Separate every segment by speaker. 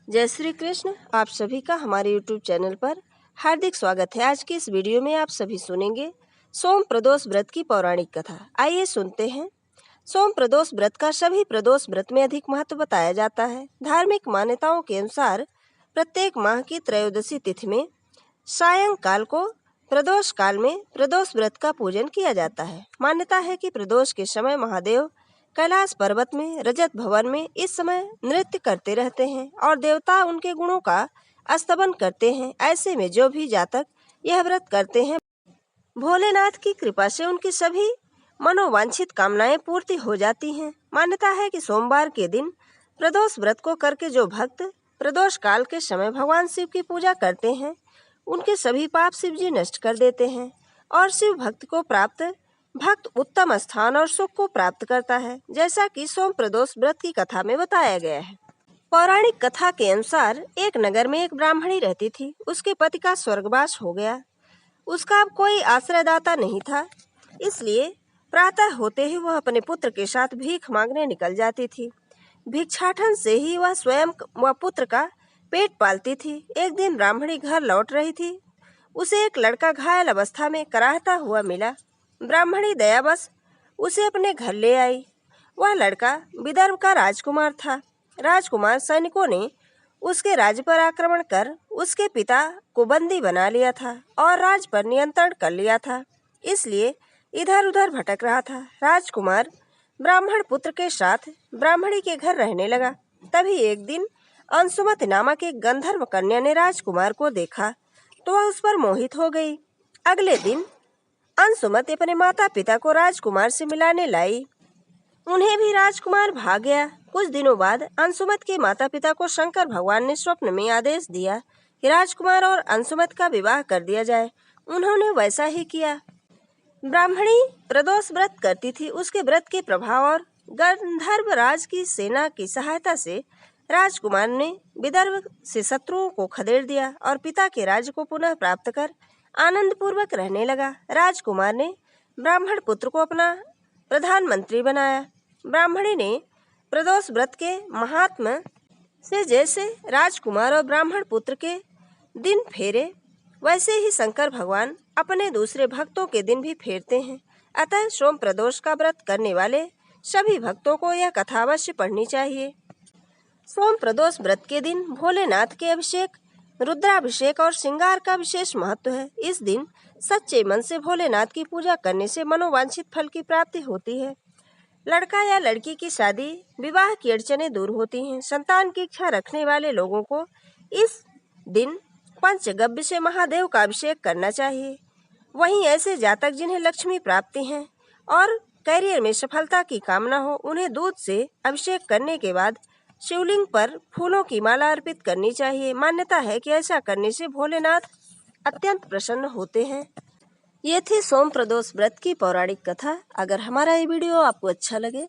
Speaker 1: जय श्री कृष्ण। आप सभी का हमारे YouTube चैनल पर हार्दिक स्वागत है। आज की इस वीडियो में आप सभी सुनेंगे सोम प्रदोष व्रत की पौराणिक कथा। आइए सुनते हैं। सोम प्रदोष व्रत का सभी प्रदोष व्रत में अधिक महत्व बताया जाता है। धार्मिक मान्यताओं के अनुसार प्रत्येक माह की त्रयोदशी तिथि में सायंकाल को प्रदोष काल में प्रदोष व्रत का पूजन किया जाता है। मान्यता है कि प्रदोष के समय महादेव कैलाश पर्वत में रजत भवन में इस समय नृत्य करते रहते हैं और देवता उनके गुणों का स्तवन करते हैं। ऐसे में जो भी जातक यह व्रत करते हैं, भोलेनाथ की कृपा से उनकी सभी मनोवांछित कामनाएं पूर्ति हो जाती हैं। मान्यता है कि सोमवार के दिन प्रदोष व्रत को करके जो भक्त प्रदोष काल के समय भगवान शिव की पूजा करते हैं, उनके सभी पाप शिव जी नष्ट कर देते हैं और शिव भक्त उत्तम स्थान और सुख को प्राप्त करता है, जैसा कि सोम प्रदोष व्रत की कथा में बताया गया है। पौराणिक कथा के अनुसार एक नगर में एक ब्राह्मणी रहती थी। उसके पति का स्वर्गवास हो गया। उसका अब कोई आश्रयदाता नहीं था, इसलिए प्रातः होते ही वह अपने पुत्र के साथ भीख मांगने निकल जाती थी। भिक्षाटन से ही वह स्वयं व पुत्र का पेट पालती थी। एक दिन ब्राह्मणी घर लौट रही थी। उसे एक लड़का घायल अवस्था में कराहता हुआ मिला। ब्राह्मणी दयावश उसे अपने घर ले आई। वह लड़का विदर्भ का राजकुमार था। राजकुमार सैनिकों ने उसके राज्य पर आक्रमण कर उसके पिता को बंदी बना लिया था और राज्य पर नियंत्रण कर लिया था, इसलिए इधर उधर भटक रहा था। राजकुमार ब्राह्मण पुत्र के साथ ब्राह्मणी के घर रहने लगा। तभी एक दिन अंशुमति नामक एक गंधर्व कन्या ने राजकुमार को देखा तो वह उस पर मोहित हो गई। अगले दिन अंशुमति अपने माता पिता को राजकुमार से मिलाने लाई। उन्हें भी राजकुमार भाग गया। कुछ दिनों बाद अंशुमति के माता पिता को शंकर भगवान ने स्वप्न में आदेश दिया कि राजकुमार और अंशुमति का विवाह कर दिया जाए। उन्होंने वैसा ही किया। ब्राह्मणी प्रदोष व्रत करती थी। उसके व्रत के प्रभाव और गंधर्व राज की सेना की सहायता से राजकुमार ने विदर्भ से शत्रुओं को खदेड़ दिया और पिता के राज्य को पुनः प्राप्त कर आनंद पूर्वक रहने लगा। राजकुमार ने ब्राह्मण पुत्र को अपना प्रधानमंत्री बनाया। ब्राह्मणी ने प्रदोष व्रत के महात्म्य से जैसे राजकुमार और ब्राह्मण पुत्र के दिन फेरे, वैसे ही शंकर भगवान अपने दूसरे भक्तों के दिन भी फेरते हैं। अतः सोम प्रदोष का व्रत करने वाले सभी भक्तों को यह कथा अवश्य पढ़नी चाहिए। सोम प्रदोष व्रत के दिन भोलेनाथ के अभिषेक, रुद्राभिषेक और श्रृंगार का विशेष महत्व है। इस दिन सच्चे मन से भोलेनाथ की पूजा करने से मनोवांछित फल की प्राप्ति होती है। लड़का या लड़की की शादी, विवाह की अड़चनें दूर होती हैं। संतान की इच्छा रखने वाले लोगों को इस दिन पंचगव्य से महादेव का अभिषेक करना चाहिए। वहीं ऐसे जातक जिन्हें लक्ष्मी प्राप्ति है और करियर में सफलता की कामना हो, उन्हें दूध से अभिषेक करने के बाद शिवलिंग पर फूलों की माला अर्पित करनी चाहिए। मान्यता है कि ऐसा करने से भोलेनाथ अत्यंत प्रसन्न होते हैं। ये थी सोम प्रदोष व्रत की पौराणिक कथा। अगर हमारा ये वीडियो आपको अच्छा लगे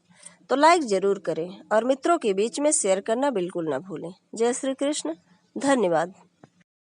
Speaker 1: तो लाइक जरूर करें और मित्रों के बीच में शेयर करना बिल्कुल ना भूलें। जय श्री कृष्ण। धन्यवाद।